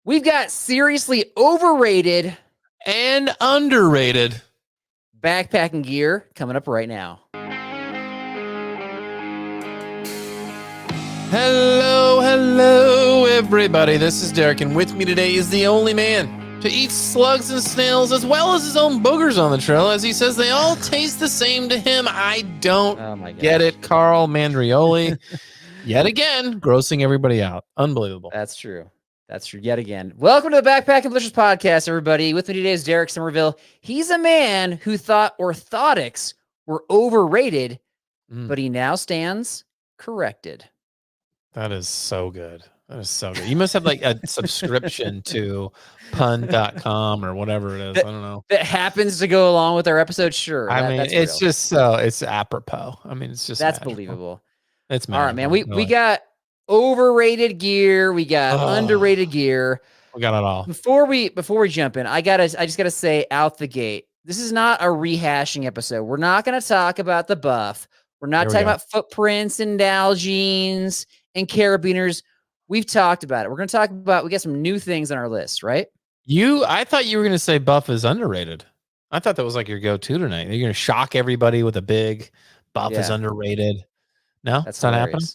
We've got seriously overrated and underrated backpacking gear coming up right now. Hello, everybody. This is Derek, and with me today is the only man to eat slugs and snails as well as his own boogers on the trail, as he says they all taste the same to him. I don't get it, Carl Mandrioli. Yet again, grossing everybody out. Unbelievable. That's true. Yet again. Welcome to the Backpacking Delicious podcast, everybody. With me today is Derek Somerville. He's a man who thought orthotics were overrated, but he now stands corrected. That is so good. You must have like a subscription to pun.com or whatever it is. I don't know. That happens to go along with our episode. Sure. It's real. It's apropos. That's magical. Believable. It's magical. All right, man. We got overrated gear. We got underrated gear. We got it all. Before we jump in, I just gotta say out the gate, this is not a rehashing episode. We're not gonna talk about the buff. We're not talking about footprints and Nalgene's and carabiners. We've talked about it. We're going to talk about, we got some new things on our list, right? I thought you were going to say buff is underrated. I thought that was like your go-to tonight. You're going to shock everybody with a big buff is underrated. No, that's not happening.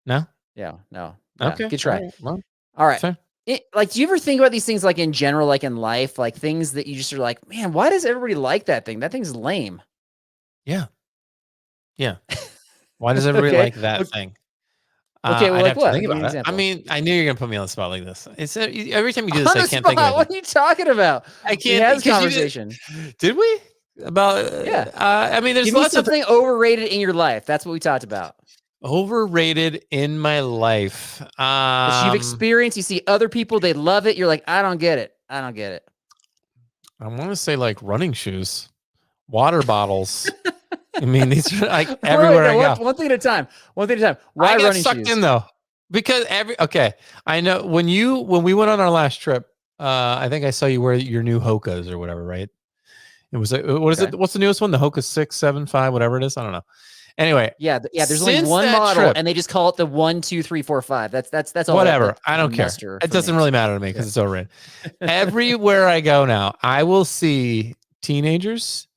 No. Yeah, no. Okay. Good try. All right. Do you ever think about these things like in general, like in life, like things that you just are like, man, why does everybody like that thing? That thing's lame. Yeah. Why does everybody like that thing? Okay, well, like what? Think about it. I mean, I knew you're gonna put me on the spot like this. It's every time you do this, I can't think of it. What are you talking about? I can't. We had this conversation. Did we? About I mean, there's lots of something overrated in your life. That's what we talked about. Overrated in my life. That you've experienced. You see other people, they love it. You're like, I don't get it. I want to say like running shoes, water bottles. I mean, these are like everywhere I go. One thing at a time. Why I got running sucked shoes? in though, because I know when we went on our last trip, I think I saw you wear your new Hokas or whatever, right? It was what is it? What's the newest one? The Hoka 6, 7, 5, whatever it is. I don't know. Anyway, there's only one model, and they just call it the 1, 2, 3, 4, 5. That's all. Whatever. I don't care. It doesn't really matter to me because it's overrated. Everywhere I go now, I will see teenagers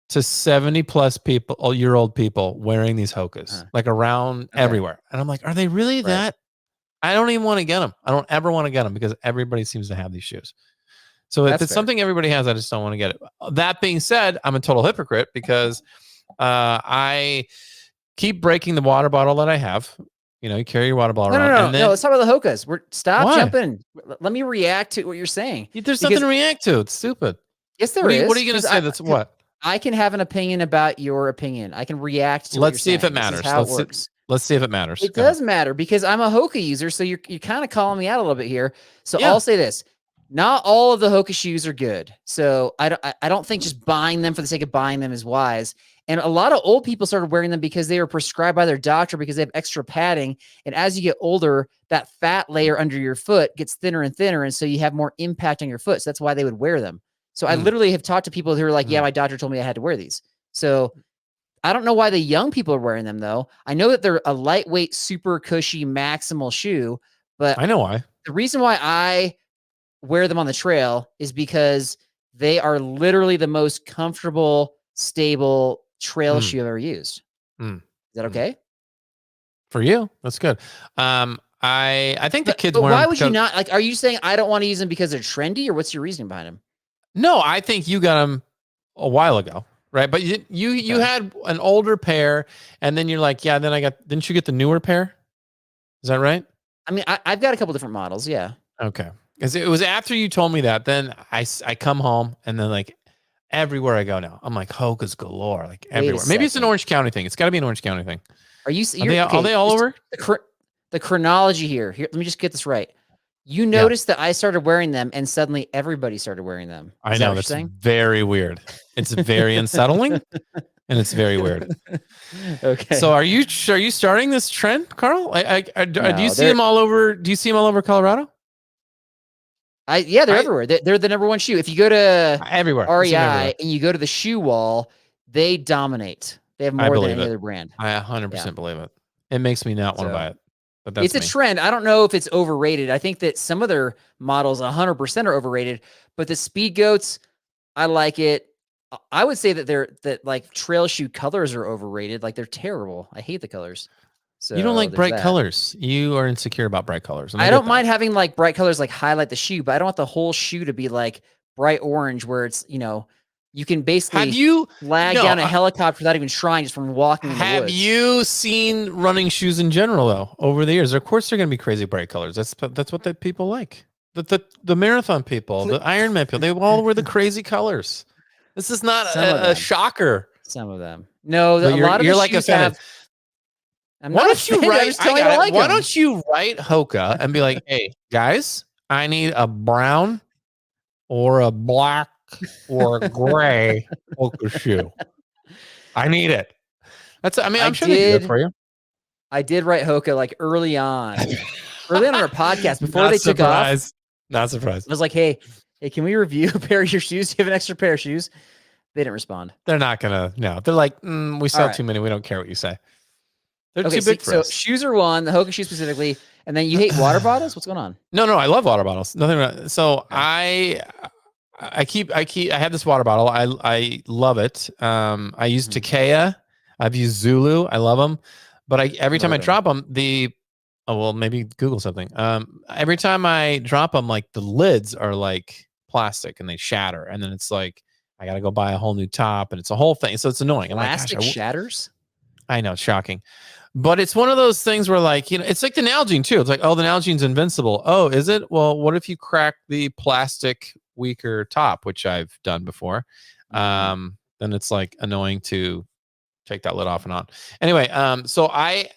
to 70 plus year old people wearing these Hokas, like around everywhere. And I'm like, are they really that? I don't even want to get them. I don't ever want to get them because everybody seems to have these shoes. So if it's something everybody has, I just don't want to get it. That being said, I'm a total hypocrite because I keep breaking the water bottle that I have. You carry your water bottle around. No, let's talk about the Hokas. Stop jumping. Let me react to what you're saying. There's nothing to react to. It's stupid. Yes, there is. What are you going to say? That's what? I can have an opinion about your opinion. I can react to Let's see if it matters. Let's see if it matters. It does matter because I'm a Hoka user, so you're kind of calling me out a little bit here. So I'll say this. Not all of the Hoka shoes are good. So I don't think just buying them for the sake of buying them is wise. And a lot of old people started wearing them because they were prescribed by their doctor because they have extra padding. And as you get older, that fat layer under your foot gets thinner and thinner. And so you have more impact on your foot. So that's why they would wear them. So I literally have talked to people who are like, my doctor told me I had to wear these. So I don't know why the young people are wearing them, though. I know that they're a lightweight, super cushy, maximal shoe, but I know why. The reason why I wear them on the trail is because they are literally the most comfortable, stable trail shoe I've ever used. Is that okay? For you, that's good. I think the kids. But why would you not like? Are you saying I don't want to use them because they're trendy, or what's your reasoning behind them? No, I think you got them a while ago, right? But you had an older pair, and then you're like, didn't you get the newer pair? Is that right? I mean, I've got a couple different models, yeah. Okay, because it was after you told me that. Then I come home, and then like everywhere I go now, I'm like Hoka's galore, like everywhere. Maybe it's an Orange County thing. It's got to be an Orange County thing. Are they all over? The chronology here. Let me just get this right. You noticed that I started wearing them, and suddenly everybody started wearing them. I know, that's very weird. It's very unsettling, and it's very weird. Okay. So are you starting this trend, Carl? Do you see them all over? Do you see them all over Colorado? They're everywhere. They're the number one shoe. If you go to everywhere REI and you go to the shoe wall, they dominate. They have more than any other brand. I 100% believe it. It makes me not want to buy it. but that's it's a trend. I don't know if it's overrated. I think that some of their models 100% are overrated, but the Speed Goats, I like it. I would say that like trail shoe colors are overrated. Like they're terrible. I hate the colors. So you don't like bright that. colors. You are insecure about bright colors. I don't mind having like bright colors like highlight the shoe, but I don't want the whole shoe to be like bright orange where it's, you can basically flag down a helicopter without even trying, just from walking in the woods. Have you seen running shoes in general though over the years? Of course they're going to be crazy bright colors. That's what the people like. The marathon people, the Ironman people, they all wear the crazy colors. This is not a shocker. Some of them. No, a lot of the shoes have. Why don't you write? Why don't you write Hoka and be like, "Hey guys, I need a brown or a black or a gray Hoka shoe. I need it." I'm sure they do it for you. I did write Hoka like early on our podcast before they took off. Not surprised. I was like, hey, can we review a pair of your shoes? Do you have an extra pair of shoes? They didn't respond. They're not gonna. No, they're like, we sell too many. We don't care what you say. They're too big for us. So shoes are one, the Hoka shoes specifically, and then you hate water bottles. What's going on? No, I love water bottles. Nothing wrong. So I have this water bottle. I love it. I use Takea. I've used Zulu. I love them, but every time I drop them, maybe Google something. Every time I drop them, like the lids are like plastic and they shatter, and then it's like I got to go buy a whole new top, and it's a whole thing. So it's annoying. Plastic shatters. I know, it's shocking. But it's one of those things where, like, it's like the Nalgene too. It's like, oh, the Nalgene's invincible. Oh, is it? Well, what if you crack the plastic weaker top, which I've done before? Then it's like annoying to take that lid off and on. Anyway, so I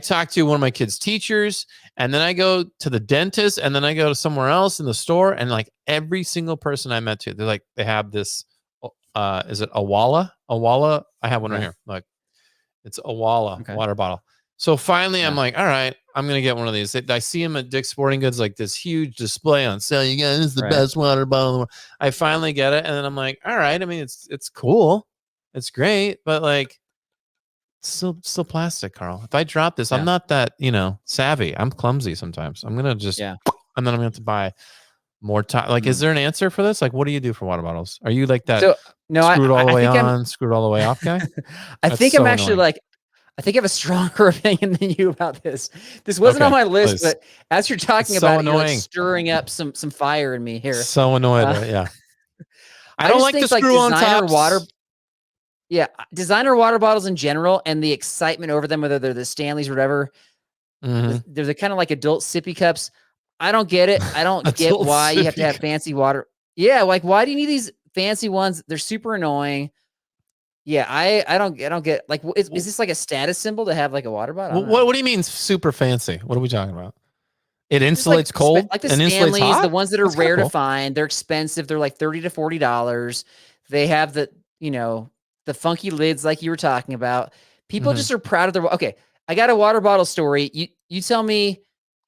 talked to one of my kids' teachers, and then I go to the dentist, and then I go to somewhere else in the store, and like every single person I met they're like, they have this. Is it Awala? Awala. I have one right here. Like. It's a water bottle. So finally, I'm like, all right, I'm going to get one of these. I see them at Dick's Sporting Goods, like this huge display on sale. You guys, this is the best water bottle in the world. I finally get it. And then I'm like, all right. I mean, it's cool. It's great. But like, still plastic, Carl. If I drop this, I'm not that, savvy. I'm clumsy sometimes. I'm going to just, and then I'm going to have to buy more time. Like, is there an answer for this? Like, what do you do for water bottles? Are you like that? Screwed all the way on, screwed all the way off guy? I think I'm actually annoying. I think I have a stronger opinion than you about this. This wasn't on my list, but as you're talking about it, you're like stirring up some fire in me here. So annoyed. I don't like the screw on tops. Designer water bottles in general, and the excitement over them, whether they're the Stanleys or whatever. They're the kind of like adult sippy cups. I don't get it. I don't get why you have to have fancy water. Yeah, like why do you need these fancy ones? They're super annoying. Yeah, I don't get, like, is this like a status symbol to have like a water bottle? What do you mean super fancy? What are we talking about? It insulates cold. Like the Stanleys, the ones that are rare to find. They're expensive. They're like $30 to $40. They have the funky lids like you were talking about. People just are proud of their. Okay, I got a water bottle story. You tell me.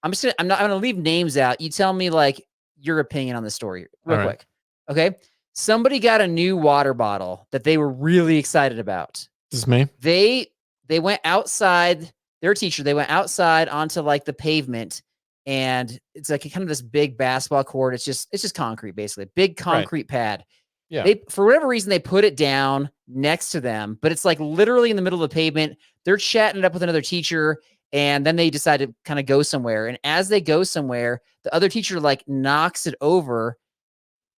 I'm not gonna leave names out. You tell me like your opinion on the story real quick. Okay. Somebody got a new water bottle that they were really excited about. This is me. They went outside, their teacher, they went outside onto like the pavement, and it's like kind of this big basketball court. It's just concrete, basically. A big concrete pad. Yeah. They, for whatever reason, they put it down next to them, but it's like literally in the middle of the pavement. They're chatting it up with another teacher, and then they decide to kind of go somewhere. And as they go somewhere, the other teacher like knocks it over.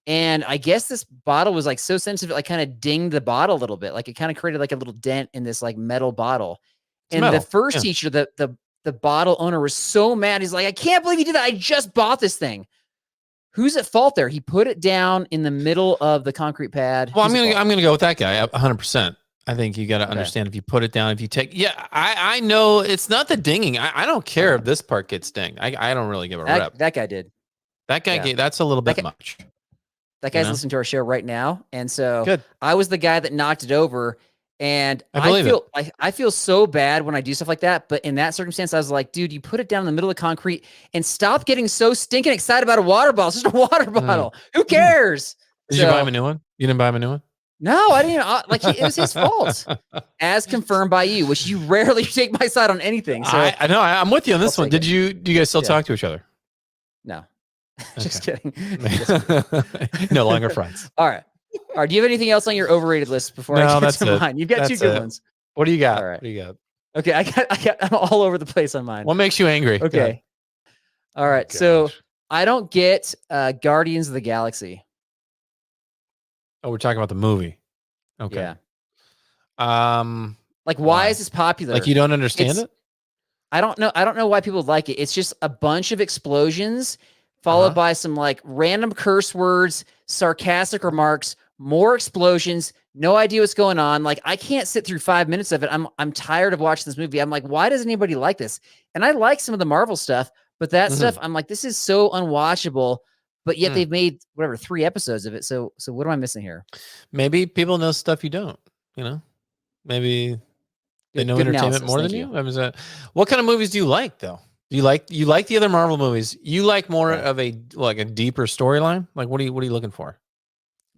And I guess this bottle was like so sensitive, it like kind of dinged the bottle a little bit. Like it kind of created like a little dent in this like metal bottle. And the first teacher, the bottle owner was so mad. He's like, I can't believe you did that. I just bought this thing. Who's at fault there? He put it down in the middle of the concrete pad. Well, I'm gonna go with that guy 100%. I think you got to understand if you put it down, if you take, I know it's not the dinging. I don't care if this part gets dinged. I don't really give a rep. That guy did. That guy gave, that's a little bit much. That guy's listening to our show right now. And so I was the guy that knocked it over. And I feel so bad when I do stuff like that. But in that circumstance, I was like, dude, you put it down in the middle of concrete and stop getting so stinking excited about a water bottle. It's just a water bottle. Who cares? Did you buy him a new one? You didn't buy him a new one? No, I didn't. Like it was his fault, as confirmed by you, which you rarely take my side on anything. So I know I'm with you on this one. Do you guys still talk to each other? No, just kidding. No longer friends. All right. Do you have anything else on your overrated list before I get to mine? You've got two good ones. What do you got? All right. What do you got? Okay, I'm all over the place on mine. What makes you angry? Okay. All right. So I don't get Guardians of the Galaxy. Oh, we're talking about the movie. Okay. Yeah. Like, why is this popular? Like, you don't understand it? I don't know. I don't know why people like it. It's just a bunch of explosions followed by some like random curse words, sarcastic remarks, more explosions, no idea what's going on. Like, I can't sit through 5 minutes of it. I'm tired of watching this movie. I'm like, why does anybody like this? And I like some of the Marvel stuff, but that stuff, I'm like, this is so unwatchable. But yet they've made 3 episodes of it. So what am I missing here? Maybe people know stuff you don't, maybe they know entertainment more than you. I mean, what kind of movies do you like though? Do you like the other Marvel movies? You like more of a deeper storyline? Like, what are you looking for?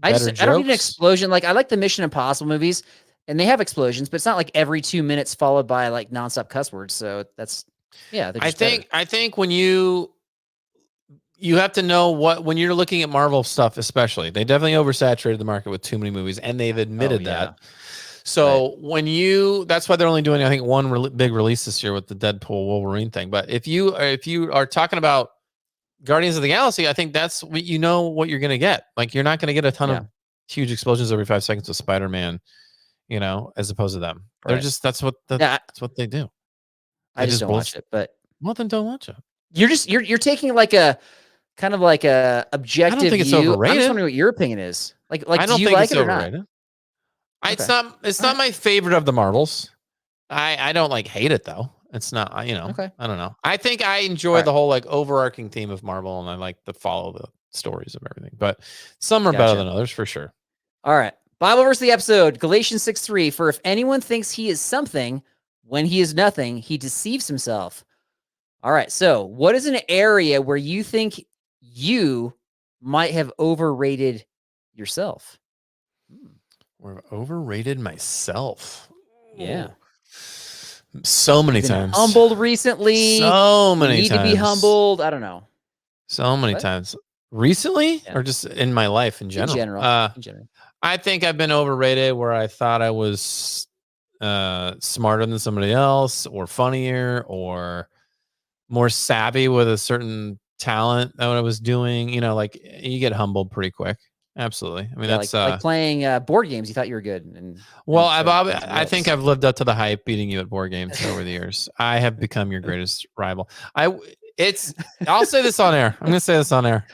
I don't need an explosion. Like, I like the Mission Impossible movies, and they have explosions, but it's not like every 2 minutes followed by like nonstop cuss words. So that's I think when you have to know when you're looking at Marvel stuff, especially, they definitely oversaturated the market with too many movies, and they've admitted that. So that's why they're only doing, I think, one big release this year with the Deadpool Wolverine thing. But if you are talking about Guardians of the Galaxy, I think that's what what you're going to get. Like, you're not going to get a ton of huge explosions every 5 seconds with Spider-Man, as opposed to them. They're just, that's what they do. I just don't watch it, but well, then don't watch it. You're taking like a kind of like a objective I don't think it's view. overrated. I'm just wondering what your opinion is. Like, I don't do you think like it's it or overrated. not? It's not my favorite of the Marvels. I don't hate it though. It's not, I don't know. I think I enjoy the whole overarching theme of Marvel, and I like to follow the stories of everything. But some are better than others for sure. All right. Bible verse of the episode, Galatians 6:3. For if anyone thinks he is something when he is nothing, he deceives himself. All right. So what is an area where you think you might have overrated yourself? Or overrated myself. Yeah. So many times. Humbled recently. So many need times. To be humbled. I don't know. So many times. Recently, or just in my life in general? In general. I think I've been overrated where I thought I was smarter than somebody else, or funnier, or more savvy with a certain talent that I was doing. You get humbled pretty quick. Absolutely. I mean, that's like playing board games. You thought you were good. I think I've lived up to the hype beating you at board games over the years. I have become your greatest rival. I'll say this on air. I'm going to say this on air.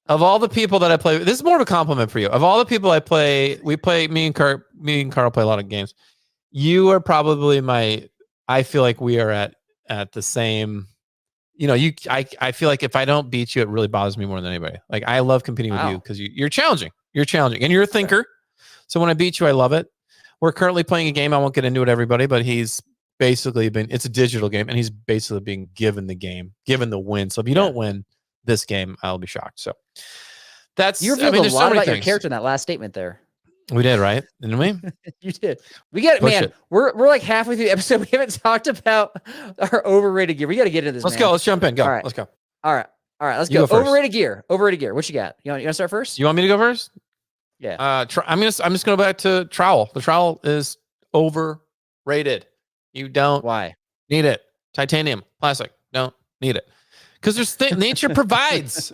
Of all the people that I play, this is more of a compliment for you. Of all the people I play, me and Carl play a lot of games. You are probably I feel like we are at the same, I feel like if I don't beat you, it really bothers me more than anybody. Like, I love competing with you because you're challenging. You're challenging, and you're a thinker. So when I beat you, I love it. We're currently playing a game. I won't get into it, everybody, but he's basically it's a digital game, and he's basically being given the win. So if you don't win this game, I'll be shocked. So you revealed a lot about your character in that last statement there. We did, right? Didn't we? You did. We get it, man. We're like halfway through the episode. We haven't talked about our overrated gear. We got to get into this. Let's go. Let's jump in. Go. All right. Let's go. All right. Let's go. Overrated gear. Overrated gear. What you got? You want to start first? You want me to go first? Yeah. I'm just going back to trowel. The trowel is overrated. You don't need it. Titanium, plastic. Don't need it. Because nature provides.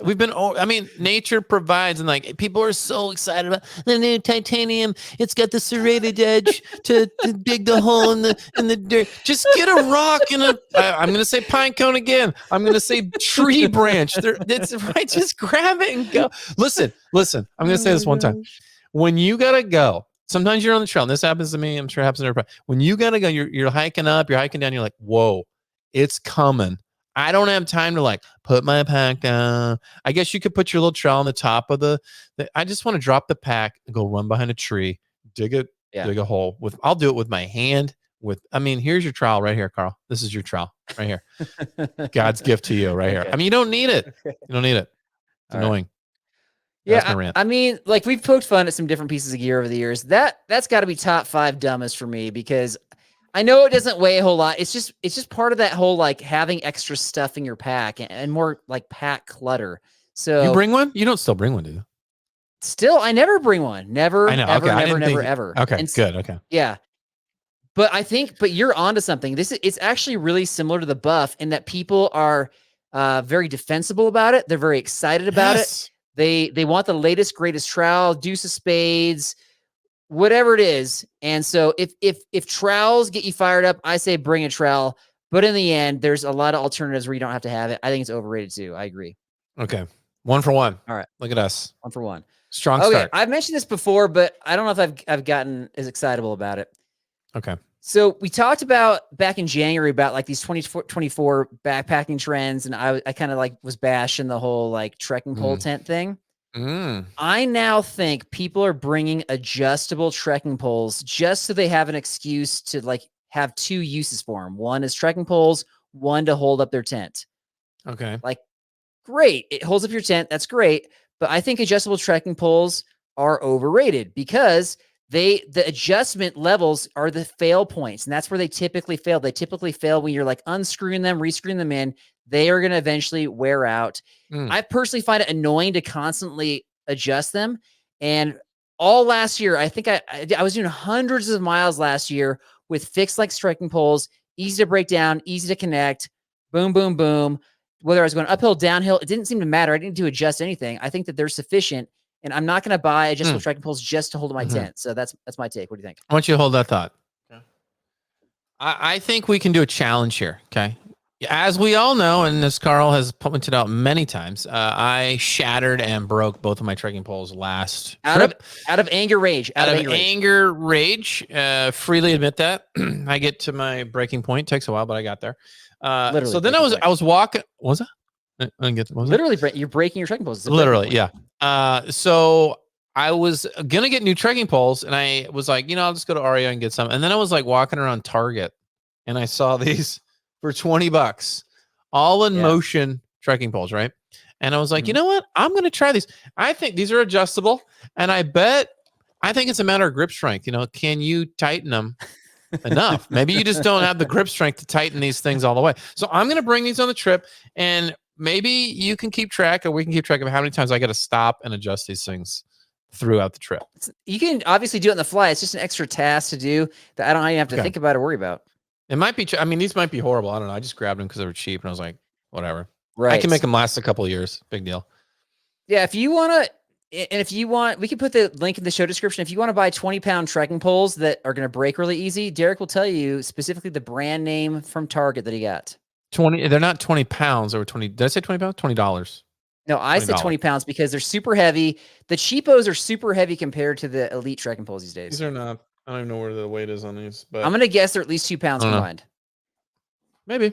Nature provides, and people are so excited about the new titanium. It's got the serrated edge to dig the hole in the dirt. Just get a rock and I'm going to say pine cone again. I'm going to say tree branch. That's right. Just grab it and go. Listen. I'm going to say this one time. When you gotta go, sometimes you're on the trail. And this happens to me. I'm sure it happens to everybody. When you gotta go, you're hiking up, you're hiking down. You're like, whoa, it's coming. I don't have time to put my pack down. I guess you could put your little trowel on the top of I just want to drop the pack and go run behind a tree, dig a hole I'll do it with my hand. Here's your trowel right here, Carl. This is your trowel right here. God's gift to you right here. You don't need it. You don't need it. It's annoying. That's my rant. I mean, like we've poked fun at some different pieces of gear over the years. That's got to be top 5 dumbest for me because I know it doesn't weigh a whole lot. It's just part of that whole like having extra stuff in your pack and more like pack clutter. So you bring one? You don't still bring one, do you? Still, I never bring one. Never, I know. ever, Okay. never, ever. Okay. And good. Okay. Yeah. But you're onto something. It's actually really similar to the buff in that people are very defensible about it. They're very excited about it. They want the latest, greatest trowel, deuce of spades, whatever it is. And so if trowels get you fired up, I say bring a trowel. But in the end, there's a lot of alternatives where you don't have to have it. I think it's overrated too. I agree. Okay. 1 for 1. All right. Look at us. 1 for 1. Strong start. I've mentioned this before, but I don't know if I've gotten as excitable about it. Okay. So we talked about back in January about like these 2024 backpacking trends. And I kind of like was bashing the whole like trekking pole tent thing. I now think people are bringing adjustable trekking poles just so they have an excuse to like have 2 uses for them. One is trekking poles, one to hold up their tent. Okay. Like, great. It holds up your tent. That's great. But I think adjustable trekking poles are overrated because the adjustment levels are the fail points. And that's where they typically fail. They typically fail when you're like unscrewing them, rescrewing them in. They are going to eventually wear out. I personally find it annoying to constantly adjust them. And all last year, I think I was doing hundreds of miles last year with fixed like trekking poles, easy to break down, easy to connect, boom, boom, boom. Whether I was going uphill, downhill, it didn't seem to matter. I didn't do adjust anything. I think that they're sufficient. And I'm not going to buy adjustable trekking poles just to hold my tent. So that's my take. What do you think? I want you to hold that thought. Okay. I think we can do a challenge here. Okay. As we all know, and as Carl has pointed out many times, I shattered and broke both of my trekking poles last trip. Out of anger, rage. Out of anger, rage. Freely admit that. I get to my breaking point. Takes a while, but I got there. Literally. So then I was walking. What was that? I didn't get. Literally, you're breaking your trekking poles. Literally, yeah. So I was gonna get new trekking poles, and I was like, I'll just go to Aria and get some. And then I was like walking around Target, and I saw these for $20, all in motion trekking poles, right? And I was like, you know what? I'm gonna try these. I think these are adjustable, and I think it's a matter of grip strength. Can you tighten them enough? Maybe you just don't have the grip strength to tighten these things all the way. So I'm gonna bring these on the trip, and maybe you can keep track, or we can keep track of how many times I got to stop and adjust these things throughout the trip. You can obviously do it on the fly. It's just an extra task to do that I don't even have to think about or worry about. It might be. I mean, these might be horrible. I don't know. I just grabbed them because they were cheap, and I was like, whatever. Right. I can make them last a couple of years. Big deal. Yeah. If you want to, we can put the link in the show description. If you want to buy 20-pound trekking poles that are going to break really easy, Derek will tell you specifically the brand name from Target that he got. 20. They're not 20 pounds. Or 20. Did I say 20 pounds? $20. No, I said 20 pounds because they're super heavy. The cheapos are super heavy compared to the elite trekking poles these days. These are not. I don't even know where the weight is on these, but I'm going to guess they're at least 2 pounds combined. Maybe.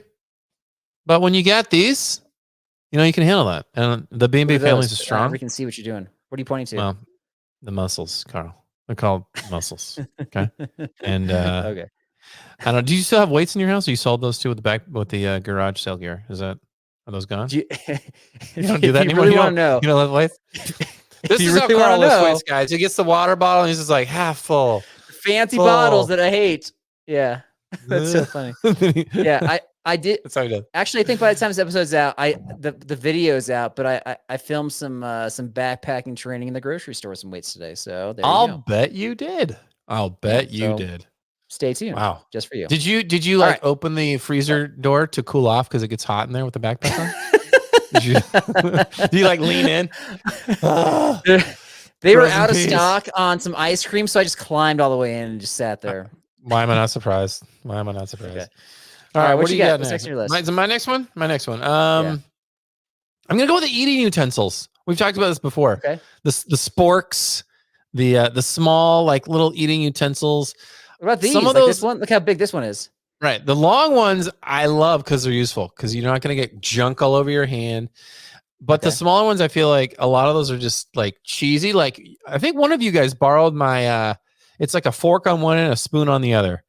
But when you get these, you can handle that. And the B&B families are strong. We can see what you're doing. What are you pointing to? Well, the muscles, Carl. They're called muscles. Okay. And okay. I don't know. Do you still have weights in your house? Or you sold those two with the garage sale gear? Are those gone? You don't do that anymore. Really want to know? You don't have weights? This is how Carl lifts weights, guys. He gets the water bottle and he's just like half full. Fancy bottles that I hate. Yeah. That's so funny. Yeah, I did. That's how he does. Actually, I think by the time this episode's out, the video's out, but I filmed some backpacking training in the grocery store, some weights today. So I'll bet you did. Stay tuned. Wow. Just for you. Did you open the freezer door to cool off because it gets hot in there with the backpack on? Do you lean in? They were out of stock on some ice cream, so I just climbed all the way in and just sat there. Why am I not surprised? Okay. All right, what do you got next? On your list? My next one. I'm gonna go with the eating utensils. We've talked about this before. Okay. The sporks, the small little eating utensils. What about these? Some of those. This one, look how big this one is. Right. The long ones I love because they're useful because you're not gonna get junk all over your hand. But the smaller ones, I feel like a lot of those are just cheesy. I think one of you guys borrowed my. It's like a fork on one and a spoon on the other.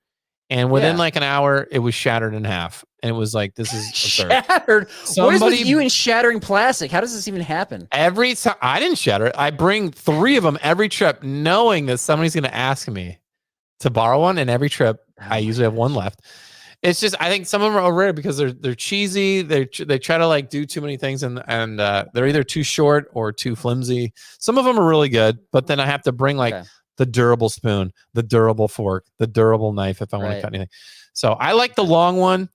And within like an hour, it was shattered in half. And it was like, this is absurd. Shattered? What is with you in shattering plastic? How does this even happen? Every time I didn't shatter it. I bring 3 of them every trip, knowing that somebody's going to ask me to borrow one. And every trip, I usually have one left. It's just, I think some of them are overrated because they're cheesy. They try to like do too many things, and they're either too short or too flimsy. Some of them are really good, but then I have to bring like the durable spoon, the durable fork, the durable knife if I want to cut anything. So I like the long one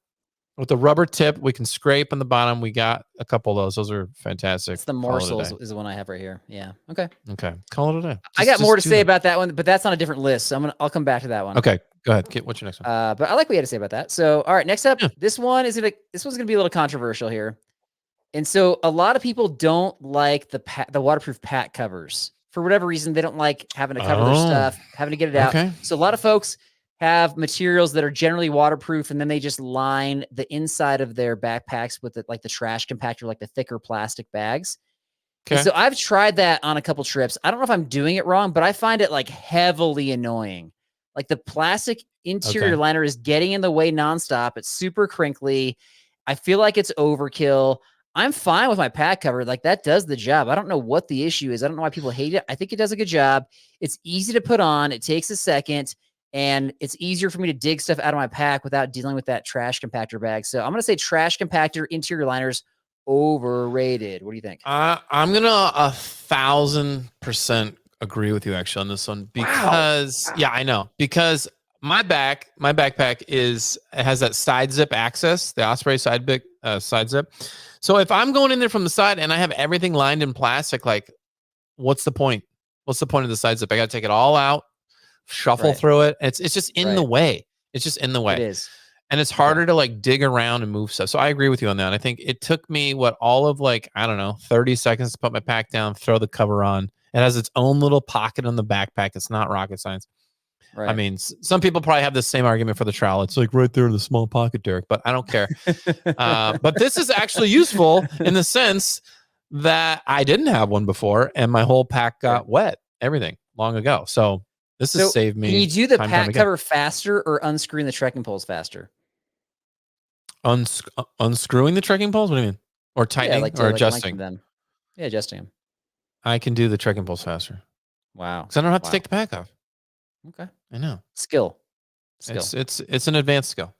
with the rubber tip. We can scrape on the bottom. We got a couple of those. Those are fantastic. It's the morsels is the one I have right here. Yeah. Okay. Call it a day. I got more to say about that one, but that's on a different list. So I'll come back to that one. Okay. Go ahead. What's your next one? But I like what you had to say about that. So, all right, next up, this one's gonna be a little controversial here. And so a lot of people don't like the waterproof pack covers. For whatever reason, they don't like having to cover their stuff, having to get it out. So a lot of folks have materials that are generally waterproof, and then they just line the inside of their backpacks with like the trash compactor, like the thicker plastic bags. And so I've tried that on a couple trips. I don't know if I'm doing it wrong, but I find it like heavily annoying. Like the plastic interior liner is getting in the way nonstop. It's super crinkly. I feel like it's overkill. I'm fine with my pack cover. Like that does the job. I don't know what the issue is. I don't know why people hate it. I think it does a good job. It's easy to put on. It takes a second, and it's easier for me to dig stuff out of my pack without dealing with that trash compactor bag. So I'm going to say trash compactor interior liners overrated. What do you think? I'm going to 1,000% agree with you actually on this one because I know, because my backpack has that side zip access, the Osprey side zip. So if I'm going in there from the side and I have everything lined in plastic, like what's the point? What's the point of the side zip? I got to take it all out, shuffle through it. It's just in the way. It's just in the way. It is. And it's harder to like dig around and move stuff. So I agree with you on that. I think it took me all of like, I don't know, 30 seconds to put my pack down, throw the cover on. It has its own little pocket on the backpack. It's not rocket science. Right. I mean, some people probably have the same argument for the trowel. It's like right there in the small pocket, Derek, but I don't care. But this is actually useful in the sense that I didn't have one before and my whole pack got wet, everything long ago. So this has saved me. Can you do the pack cover faster or unscrewing the trekking poles faster? Unscrewing the trekking poles? What do you mean? Or tightening or adjusting? Them. Yeah, adjusting them. I can do the trekking poles faster. Wow. Because I don't have to take the pack off. Okay. I know. Skill. It's an advanced skill.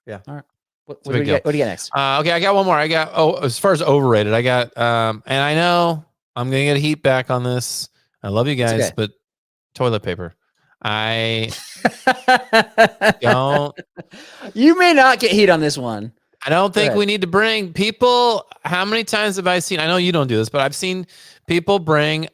Yeah. All right. What do you got next? Okay, I got one more. I got as far as overrated, I got and I know I'm gonna get heat back on this. I love you guys, but toilet paper. I don't. You may not get heat on this one. I don't think we need to bring people. How many times have I seen? I know you don't do this, but I've seen people bring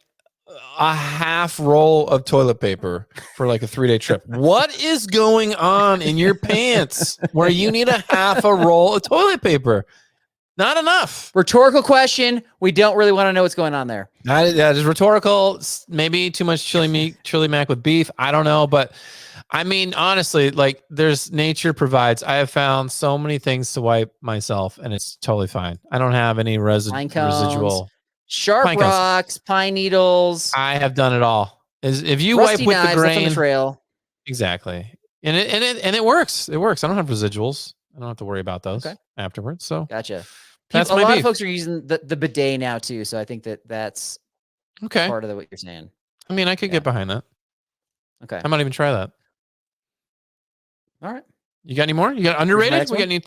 a half roll of toilet paper for like a 3-day trip. What is going on in your pants where you need a half a roll of toilet paper? Not enough. Rhetorical question. We don't really want to know what's going on there. That is rhetorical. Maybe too much chili mac with beef. I don't know. But I mean, honestly, like there's nature provides. I have found so many things to wipe myself and it's totally fine. I don't have any residual. Sharp rocks, pine needles. I have done it all. If you wipe with the grain, on the trail. Exactly, and it works. It works. I don't have residuals. I don't have to worry about those afterwards. So gotcha. That's a lot of folks are using the bidet now too. So I think that's part of what you're saying. I mean, I could get behind that. Okay, I might even try that. All right. You got any more? You got underrated? We got any?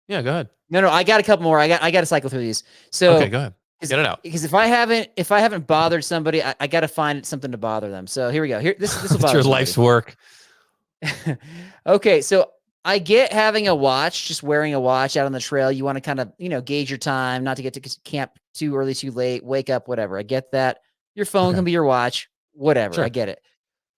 Yeah, go ahead. No, I got a couple more. I got to cycle through these. So okay, go ahead. Get it out. Because if I haven't bothered somebody, I got to find something to bother them. So here we go. This will bother your life's work. Okay, so I get having a watch, just wearing a watch out on the trail. You want to kind of gauge your time, not to get to camp too early, too late, wake up, whatever. I get that. Your phone can be your watch, whatever. Sure. I get it.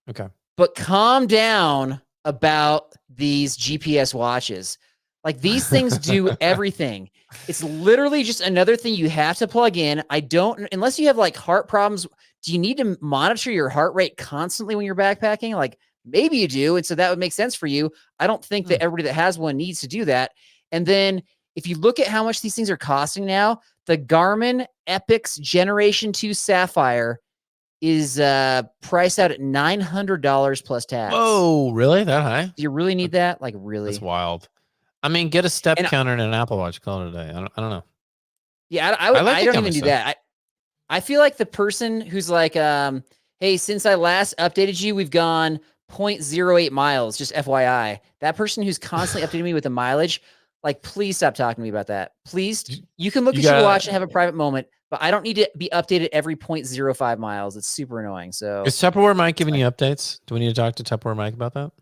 Okay, but calm down about these GPS watches. Like these things do everything. It's literally just another thing you have to plug in. Unless you have like heart problems, do you need to monitor your heart rate constantly when you're backpacking? Like maybe you do. And so that would make sense for you. I don't think that everybody that has one needs to do that. And then if you look at how much these things are costing now, the Garmin Epix Generation 2 Sapphire is priced out at $900 plus tax. Whoa, really? That high? Do you really need that? Like, really? That's wild. I mean, get a step counter and an Apple Watch. Call it a day. I don't know. Yeah, I don't even do that. I feel like the person who's like, hey, since I last updated you, we've gone 0.08 miles, just FYI. That person who's constantly updating me with the mileage, like, please stop talking to me about that. Please, you can look at your watch and have a private moment, but I don't need to be updated every 0.05 miles. It's super annoying. So is Tupperware Mike giving you updates? Do we need to talk to Tupperware Mike about that?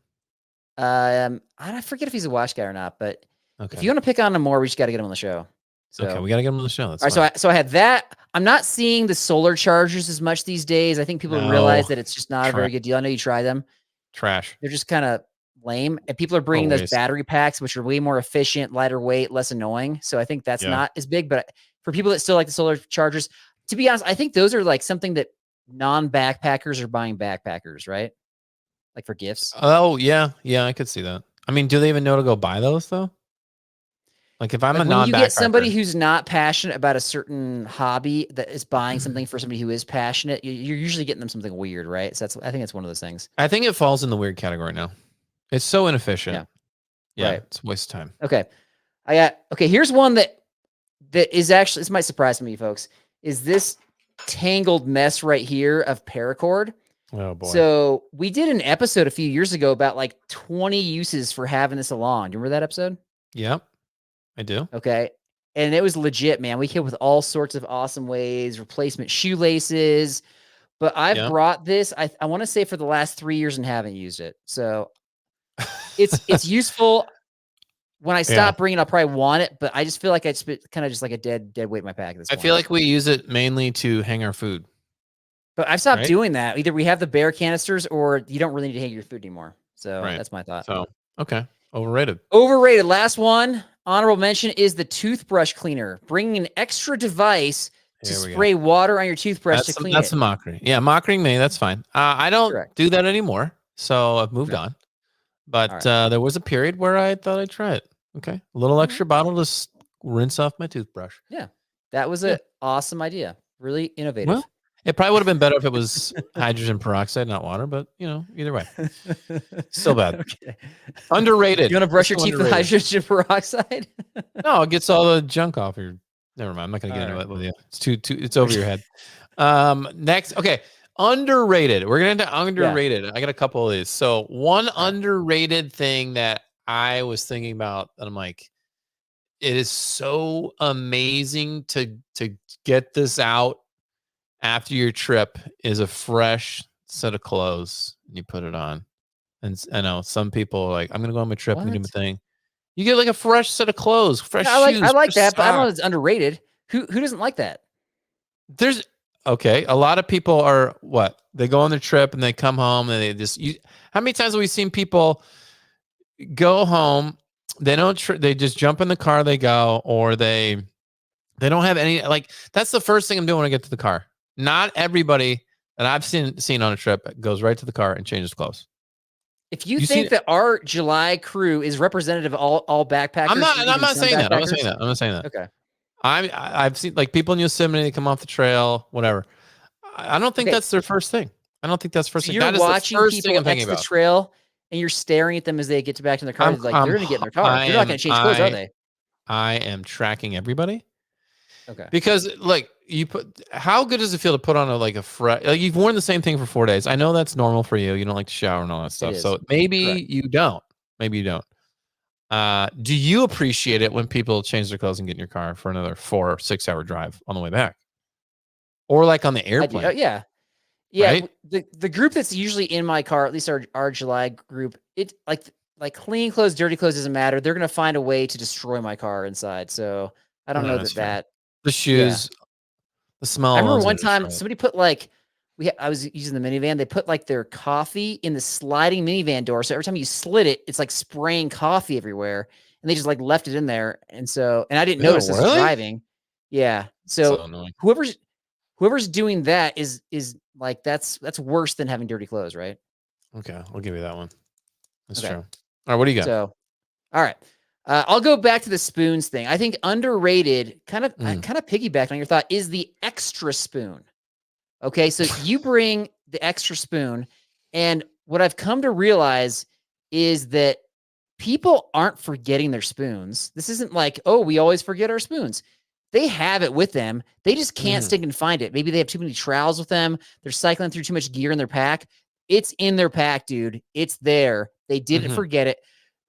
I forget if he's a watch guy or not, but if you want to pick on him more, we just got to get him on the show. So, okay, we got to get him on the show. That's all right, so I had that. I'm not seeing the solar chargers as much these days. I think people realize that it's just not a very good deal. I know you try them. Trash. They're just kind of lame. And people are bringing those battery packs, which are way more efficient, lighter weight, less annoying. So I think that's not as big. But for people that still like the solar chargers, to be honest, I think those are like something that non-backpackers are buying backpackers, right? Like for gifts. Oh, yeah. Yeah, I could see that. I mean, do they even know to go buy those, though? Like if I'm a non-backpacker. When you get somebody who's not passionate about a certain hobby that is buying something for somebody who is passionate, you're usually getting them something weird, right? So I think it's one of those things. I think it falls in the weird category now. It's so inefficient. Yeah, right. It's a waste of time. Okay. Here's one that is actually, this might surprise me, folks, is this tangled mess right here of paracord. Oh boy. So we did an episode a few years ago about like 20 uses for having this along. Do you remember that episode? Yep. I do. Okay. And it was legit, man. We came with all sorts of awesome ways, replacement shoelaces. But I've brought this, I want to say, for the last 3 years and haven't used it. So it's useful. When I stop bringing it, I'll probably want it, but I just feel like it's kind of just like a dead weight in my pack at this point. I feel like we use it mainly to hang our food. But I've stopped doing that. Either we have the bare canisters or you don't really need to hang your food anymore. So that's my thought. So, okay. Overrated. Overrated. Last one. Honorable mention is the toothbrush cleaner. Bringing an extra device to spray water on your toothbrush to clean it. That's a mockery. Yeah, mocking me. That's fine. I don't do that anymore. So I've moved on. But there was a period where I thought I'd try it. Okay. A little extra bottle to rinse off my toothbrush. Yeah. That was an awesome idea. Really innovative. Well, it probably would have been better if it was hydrogen peroxide, not water, but either way. Still bad. Okay. Underrated. You want to brush your teeth with hydrogen peroxide? No, it gets all the junk off your. Never mind. I'm not going to get into it with you. It's too it's over your head. Next. Okay. Underrated. We're going to underrated. I got a couple of these. So one underrated thing that I was thinking about, and I'm like, it is so amazing to get this out after your trip, is a fresh set of clothes. And you put it on. And I know some people are like, I'm going to go on my trip and do my thing. You get like a fresh set of clothes, fresh shoes. I like that, but I don't know if it's underrated. Who doesn't like that? There's a lot of people are they go on their trip and they come home and they just how many times have we seen people go home, they don't they just jump in the car, they go, or they don't have any, like, that's the first thing I'm doing when I get to the car. Not everybody that I've seen on a trip goes right to the car and changes clothes. If you think that our July crew is representative of all backpackers, I'm not saying that. I'm not saying that. Okay. I've seen like people in Yosemite, they come off the trail, whatever. I don't think that's their first thing. I don't think that's first thing. You're watching people exit the trail and you're staring at them as they get back to their car. Like, they're going to get in their car. They're not going to change clothes, are they? I am tracking everybody. Okay. Because like how good does it feel to put on a fresh, like, you've worn the same thing for 4 days. I know that's normal for you. You don't like to shower and all that stuff. So maybe you don't. Maybe you don't. Do you appreciate it when people change their clothes and get in your car for another 4 or 6 hour drive on the way back? Or like on the airplane? Yeah. Right? The group that's usually in my car, at least our July group, it like clean clothes, dirty clothes doesn't matter. They're going to find a way to destroy my car inside. So I don't know that. The shoes, the smell. I remember one time somebody put I was using the minivan. They put like their coffee in the sliding minivan door. So every time you slit it, it's like spraying coffee everywhere. And they just like left it in there. And I didn't notice as I was driving. Yeah. So whoever's doing that is like, that's worse than having dirty clothes, right? Okay. I'll give you that one. That's true. All right. What do you got? So, all right. I'll go back to the spoons thing. I think underrated, kind of piggyback on your thought, is the extra spoon. Okay, so you bring the extra spoon, and what I've come to realize is that people aren't forgetting their spoons. This isn't like, oh, we always forget our spoons. They have it with them. They just can't stick and find it. Maybe they have too many trowels with them. They're cycling through too much gear in their pack. It's in their pack, dude. It's there. They didn't forget it.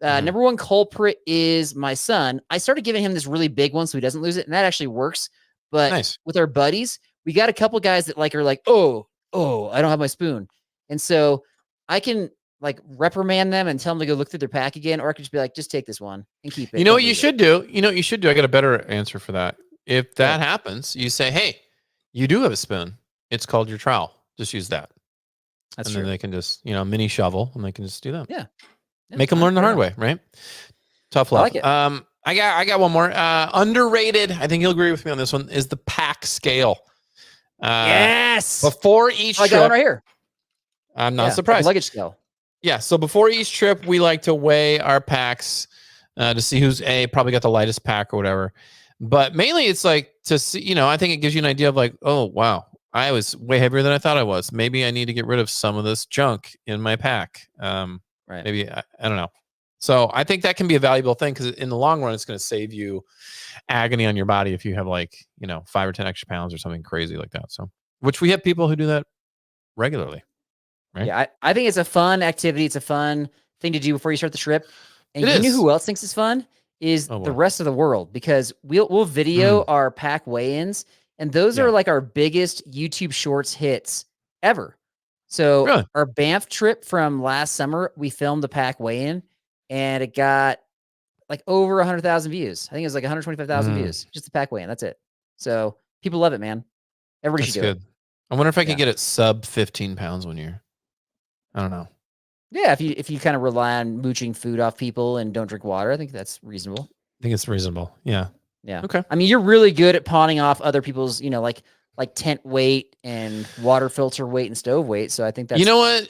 Number one culprit is my son. I started giving him this really big one so he doesn't lose it, and that actually works. But with our buddies, we got a couple guys that are like, oh, I don't have my spoon. And so I can like reprimand them and tell them to go look through their pack again, or I could just be like, just take this one and keep it. You know what you should do? You know what you should do? I got a better answer for that. If that happens, you say, hey, you do have a spoon. It's called your trowel. Just use that. That's and true. Then they can just, mini shovel, and they can just do that. Yeah. Make them learn the hard way, right? Tough love. I like it. I got one more. Underrated, I think you'll agree with me on this one, is the pack scale. Yes. Before each trip. I got one right here. I'm not surprised. Luggage scale. Yeah. So before each trip, we like to weigh our packs to see who's probably got the lightest pack or whatever. But mainly it's like to see, I think it gives you an idea of like, oh, wow, I was way heavier than I thought I was. Maybe I need to get rid of some of this junk in my pack. Right. Maybe, I don't know. So I think that can be a valuable thing because in the long run, it's going to save you agony on your body if you have 5 or 10 extra pounds or something crazy like that. So, which we have people who do that regularly. Right? Yeah, I think it's a fun activity. It's a fun thing to do before you start the trip. And you know who else thinks it's fun? Is the rest of the world, because we'll video our pack weigh-ins, and those are like our biggest YouTube Shorts hits ever. So our Banff trip from last summer, we filmed the pack weigh-in, and it got like over 100,000 views. I think it was like 125,000 views, just the pack weigh-in. That's it. So people love it, man. Everybody should do it. I wonder if I could get it sub 15 pounds one year. I don't know. Yeah, if you kind of rely on mooching food off people and don't drink water, I think that's reasonable. I think it's reasonable. Yeah. Yeah. Okay. I mean, you're really good at pawning off other people's, like tent weight and water filter weight and stove weight. So I think that's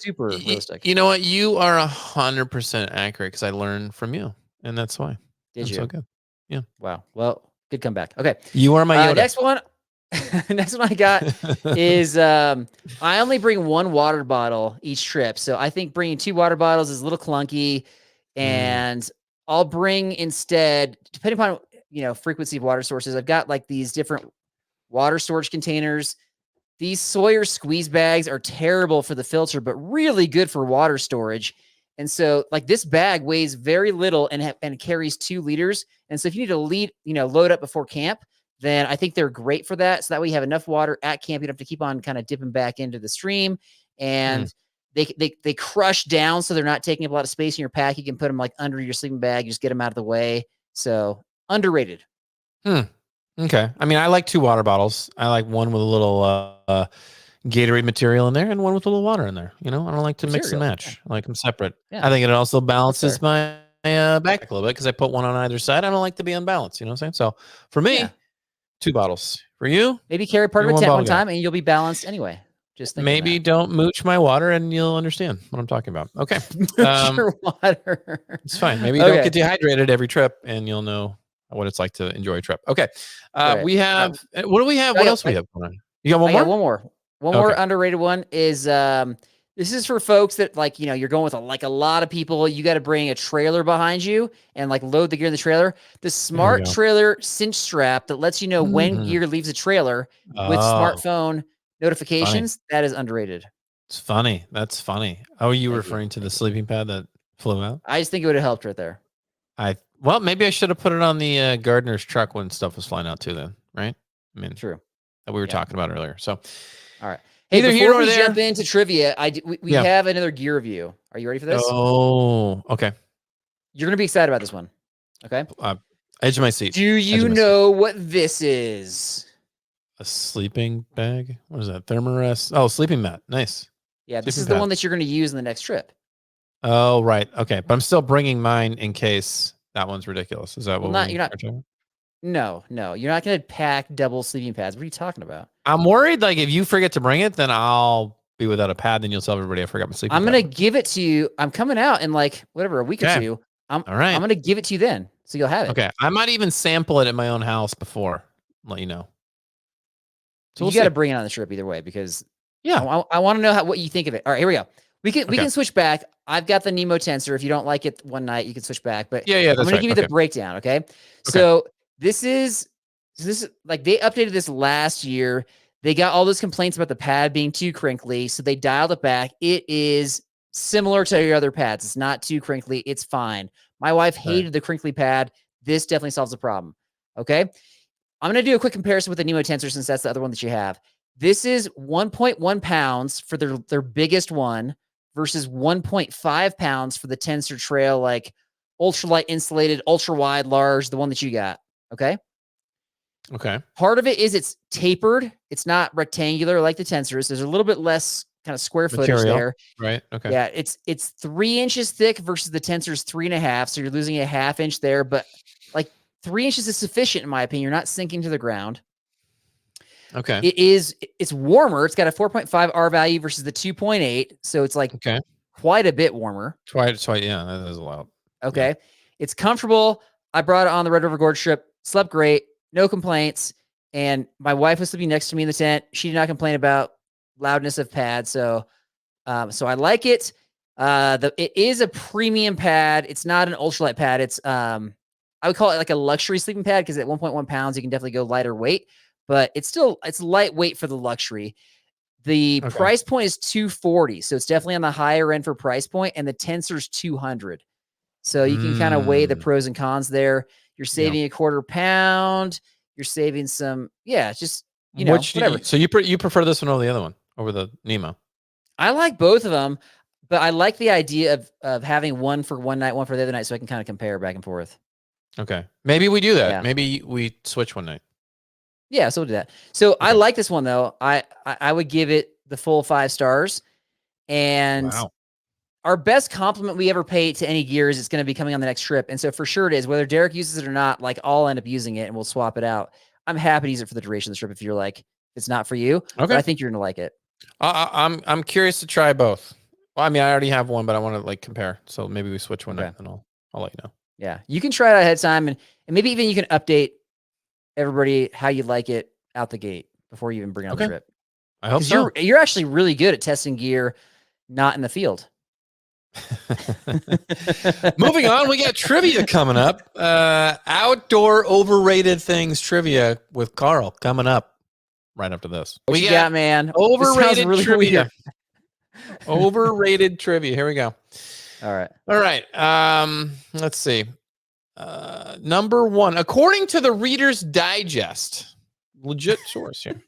super realistic. You know what? You are 100% accurate because I learned from you, and that's why. Did you? So good. Yeah. Wow. Well, good comeback. Okay. You are my Yoda. Next one. Next one I got is I only bring one water bottle each trip. So I think bringing 2 water bottles is a little clunky, and I'll bring instead, depending upon frequency of water sources, I've got like these different water storage containers. These Sawyer squeeze bags are terrible for the filter, but really good for water storage. And so like this bag weighs very little and carries 2 liters. And so if you need to load up before camp, then I think they're great for that. So that way you have enough water at camp. You don't have to keep on kind of dipping back into the stream, and they crush down. So they're not taking up a lot of space in your pack. You can put them like under your sleeping bag. You just get them out of the way. So underrated. Okay. I mean, I like 2 water bottles. I like one with a little Gatorade material in there and one with a little water in there. I don't like to mix and match. I like them separate. Yeah. I think it also balances my back a little bit because I put one on either side. I don't like to be unbalanced. You know what I'm saying? So for me, 2 bottles. For you, maybe carry part of a tent one time and you'll be balanced anyway. Just maybe don't mooch my water and you'll understand what I'm talking about. Okay. Your water. It's fine. Maybe you don't get dehydrated every trip and you'll know what it's like to enjoy a trip. Okay. We have, what do we have? What else we have going on? You got one more? One more. One more underrated one is, this is for folks that you're going with a lot of people. You got to bring a trailer behind you and load the gear in the trailer. The smart trailer cinch strap that lets you know when gear leaves the trailer with smartphone notifications. That is underrated. It's funny. That's funny. Oh, are you referring to the sleeping pad that flew out? I just think it would have helped right there. Well, maybe I should have put it on the gardener's truck when stuff was flying out too then, right? I mean, true. That we were talking about earlier. So, all right. Hey, before we jump into trivia, we have another gear review. Are you ready for this? Oh, okay. You're going to be excited about this one. Okay. Edge of my seat. Do you know what this is? A sleeping bag? What is that? Thermarest? Oh, sleeping mat. Nice. Yeah, this is the one that you're going to use in the next trip. Oh, right. Okay. But I'm still bringing mine in case that one's ridiculous. Is that what you're not? No, you're not going to pack double sleeping pads. What are you talking about? I'm worried, if you forget to bring it, then I'll be without a pad. Then you'll tell everybody I forgot my sleeping pad. I'm going to give it to you. I'm coming out in a week or two. All right. I'm going to give it to you then, so you'll have it. Okay. I might even sample it at my own house before. Let you know. So you got to bring it on the trip either way because I want to know what you think of it. All right, here we go. We can switch back. I've got the Nemo tensor. If you don't like it one night, you can switch back. But I'm going to give you the breakdown. Okay. So this is like they updated this last year. They got all those complaints about the pad being too crinkly, so they dialed it back. It is similar to your other pads. It's not too crinkly. It's fine. My wife hated the crinkly pad. This definitely solves the problem. Okay. I'm going to do a quick comparison with the Nemo tensor since that's the other one that you have. This is 1.1 pounds for their biggest one versus 1.5 pounds for the Tensor Trail, like ultralight insulated, ultra wide, large, the one that you got. Okay. Part of it is it's tapered. It's not rectangular like the Tensors. There's a little bit less kind of square footage there. Right. Okay. Yeah. It's 3 inches thick versus the Tensor's 3.5. So you're losing a half inch there, but like 3 inches is sufficient in my opinion. You're not sinking to the ground. Okay. It's warmer. It's got a 4.5 R value versus the 2.8. So it's like quite a bit warmer. Twice. Yeah, that is a lot. Okay. Yeah. It's comfortable. I brought it on the Red River Gorge trip. Slept great. No complaints. And my wife was sleeping next to me in the tent. She did not complain about loudness of pad. So I like it. It is a premium pad. It's not an ultralight pad. It's I would call it like a luxury sleeping pad because at 1.1 pounds, you can definitely go lighter weight. But it's lightweight for the luxury. The price point is $240. So it's definitely on the higher end for price point, and the Tensor's $200. So you can kind of weigh the pros and cons there. You're saving a quarter pound. You're saving some, just, whatever. So you prefer this one over the other one, over the Nemo? I like both of them, but I like the idea of having one for one night, one for the other night, so I can kind of compare back and forth. Okay. Maybe we do that. Yeah. Maybe we switch one night. Yeah, so we'll do that. So I like this one though. I would give it the full 5 stars. And our best compliment we ever paid to any gear is it's going to be coming on the next trip. And so for sure it is. Whether Derek uses it or not, like I'll end up using it and we'll swap it out. I'm happy to use it for the duration of the trip if you're like, it's not for you. Okay. But I think you're going to like it. I'm curious to try both. Well, I mean, I already have one, but I want to like compare. So maybe we switch one night and I'll let you know. Yeah. You can try it ahead of time and maybe even you can update everybody how you like it out the gate before you even bring it on the trip. I hope so. You're actually really good at testing gear not in the field. Moving on, we got trivia coming up. Outdoor overrated things trivia with Carl coming up right after this. What you got, man? Overrated really trivia. Overrated trivia. Here we go. All right. Let's see. Number 1, according to the Reader's Digest, legit source here.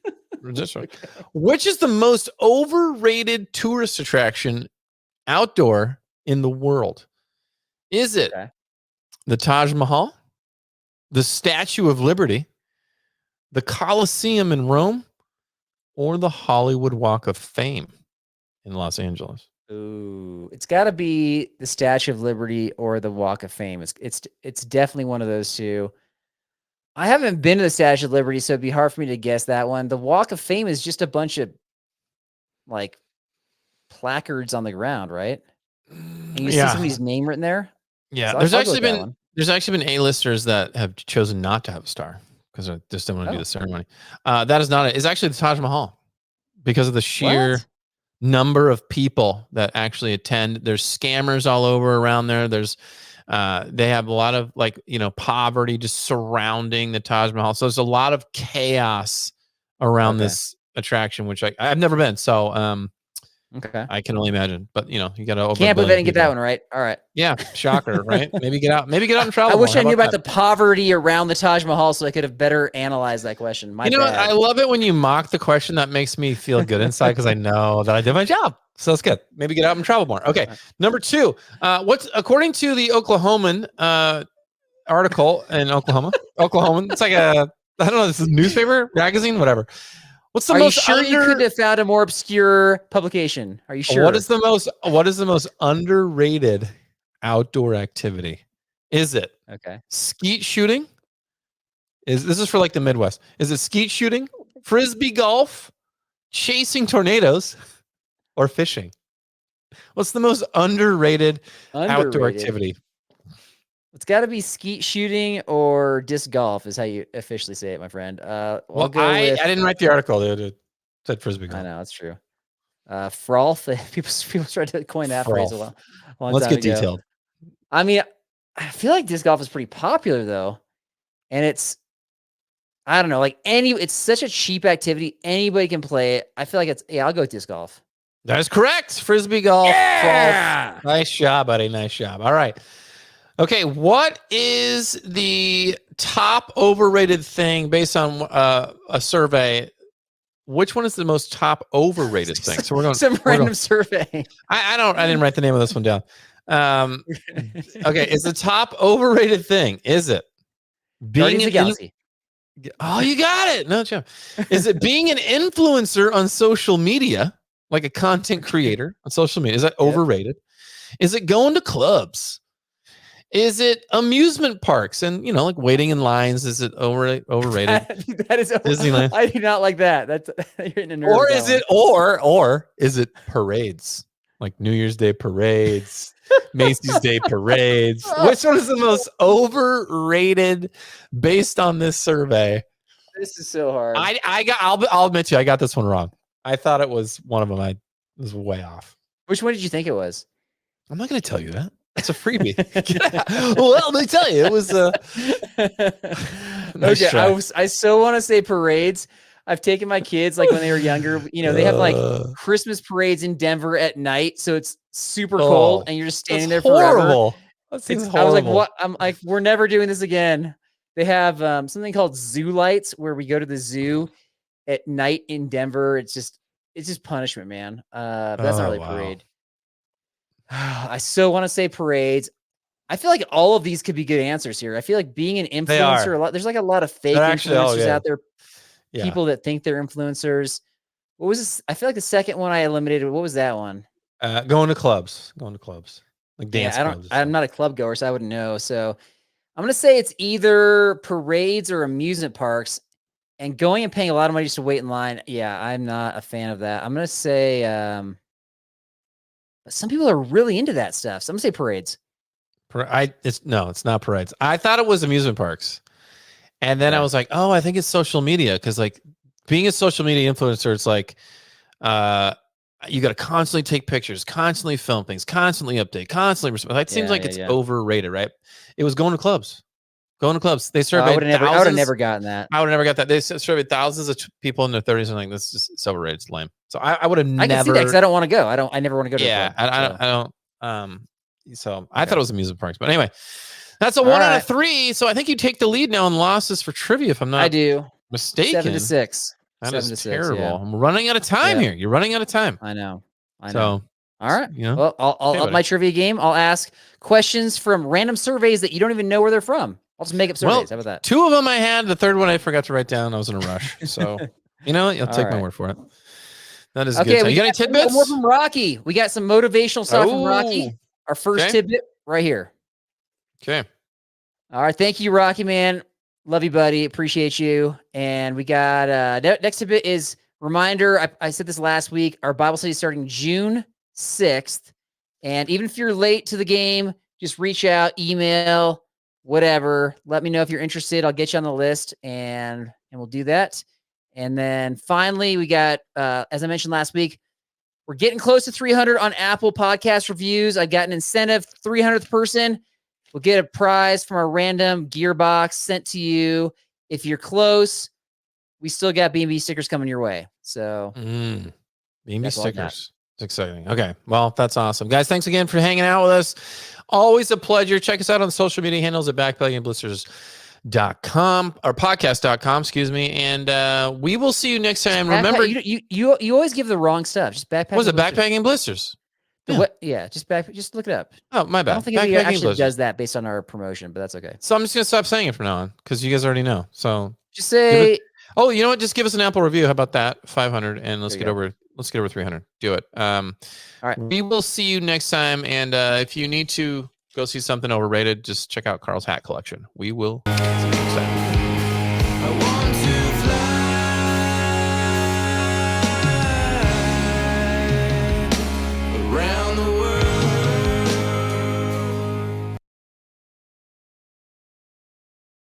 Which is the most overrated tourist attraction outdoor in the world? Is it the Taj Mahal, the Statue of Liberty, the Colosseum in Rome, or the Hollywood Walk of Fame in Los Angeles? Ooh, it's got to be the Statue of Liberty or the Walk of Fame. It's definitely one of those two. I haven't been to the Statue of Liberty, so it'd be hard for me to guess that one. The Walk of Fame is just a bunch of like placards on the ground, right? And you see somebody's name written there. Yeah, so there's actually been A-listers that have chosen not to have a star because they just don't want to do the ceremony. That is not it. It's actually the Taj Mahal because of the sheer number of people that actually attend. There's scammers all over around there. There's they have a lot of poverty just surrounding the Taj Mahal. So there's a lot of chaos around this attraction, which I've never been. So I can only imagine. But you got to. Can't believe I didn't get that one right. All right. Yeah, shocker, right? Maybe get out and travel. I wish I knew about the poverty around the Taj Mahal so I could have better analyzed that question. My bad. I love it when you mock the question. That makes me feel good inside because I know that I did my job. So that's good. Maybe get out and travel more. Okay. Number 2, what's according to the Oklahoman article in Oklahoman, it's like I don't know, this is a newspaper, magazine, whatever. What's the most? Are you sure you couldn't have found a more obscure publication? Are you sure? What is the most underrated outdoor activity? Is it skeet shooting? This is for like the Midwest? Is it skeet shooting, frisbee golf, chasing tornadoes, or fishing? What's the most underrated outdoor activity? It's got to be skeet shooting or disc golf is how you officially say it, my friend. I'll go with. I didn't write the article. It said frisbee golf. I know, that's true. Frolf. People tried to coin that phrase a long Let's time get ago. detailed. I mean, I feel like disc golf is pretty popular though, and it's, I don't know, like it's such a cheap activity. Anybody can play it. I feel like I'll go with disc golf. That is correct. Frisbee golf. Yeah! Frolf. Nice job, buddy. Nice job. All right. Okay, what is the top overrated thing based on a survey? Which one is the most top overrated thing? So we're going some random survey. I didn't write the name of this one down. Okay, is the top overrated thing? Is it being an Galaxy? Oh, you got it. No, Jim. Is it being an influencer on social media, like a content creator on social media? Is that overrated? Is it going to clubs? Is it amusement parks and like waiting in lines? Is it overrated? That is Disneyland. I do not like that. That's you're hitting a nerve. Or is it or is it parades? Like New Year's Day parades, Macy's Day parades. Which one is the most overrated based on this survey? This is so hard. I'll admit to you, I got this one wrong. I thought it was one of them. I was way off. Which one did you think it was? I'm not going to tell you that. It's a freebie. Well, let me tell you, it was nice okay. try. I so want to say parades. I've taken my kids like when they were younger. They have like Christmas parades in Denver at night, so it's super cold, and you're just standing there horrible. forever. That seems I was like, horrible. what? I'm like, we're never doing this again. They have something called zoo lights where we go to the zoo at night in Denver. It's just punishment, man. But that's not really a parade. I so want to say parades. I feel like all of these could be good answers here. I feel like being an influencer, there's like a lot of fake influencers out there. Yeah. People that think they're influencers. What was this? I feel like the second one I eliminated. What was that one? Going to clubs. Like dance clubs. I'm not a club goer, so I wouldn't know. So I'm going to say it's either parades or amusement parks. And going and paying a lot of money just to wait in line. Yeah, I'm not a fan of that. I'm going to say... but some people are really into that stuff. So I'm gonna say parades. It's not parades. I thought it was amusement parks. And then I was like, oh, I think it's social media. Because like being a social media influencer, it's like you got to constantly take pictures, constantly film things, constantly update, constantly respond. It seems like it's overrated, right? It was going to clubs. They surveyed I would have never gotten that. I would have never got that. They surveyed thousands of people in their 30s and like, this is so overrated. It's lame. So I would have never. I can see that because I don't want to go. I never want to go to. Yeah, I don't. So I thought it was amusement parks, but anyway, that's a 1 out of 3. So I think you take the lead now in losses for trivia. If I'm not, mistaken. 7-6. That is terrible. Yeah. I'm running out of time here. You're running out of time. I know. So all right. Well, I'll up my trivia game. I'll ask questions from random surveys that you don't even know where they're from. I'll just make up surveys. How about that? 2 of them I had. The third one I forgot to write down. I was in a rush. So you'll take my word for it. That is good. So you got any tidbits? More from Rocky. We got some motivational stuff from Rocky. Our first tidbit right here. Okay. All right. Thank you, Rocky, man. Love you, buddy. Appreciate you. And we got next tidbit is reminder. I said this last week. Our Bible study is starting June 6th. And even if you're late to the game, just reach out, email, whatever. Let me know if you're interested. I'll get you on the list and we'll do that. And then finally, we got, as I mentioned last week, we're getting close to 300 on Apple Podcast reviews. I got an incentive, 300th person will get a prize from our random gear box sent to you. If you're close, we still got B&B stickers coming your way. So B&B stickers. It's exciting. Okay. Well, that's awesome. Guys, thanks again for hanging out with us. Always a pleasure. Check us out on social media handles at backpackingblisters.com or podcast.com, excuse me. And we will see you next time. Remember, you always give the wrong stuff. Just backpacking. What was it? Backpacking Blisters. Yeah. Just look it up. Oh, my bad. I don't think anybody actually does that based on our promotion, but that's okay. So I'm just going to stop saying it from now on because you guys already know. So just say, oh, you know what? Just give us an Apple review. How about that? 500 and let's get over 300. Do it. All right. We will see you next time. And if you need to go see something overrated, just check out Carl's hat collection. We will see you next time.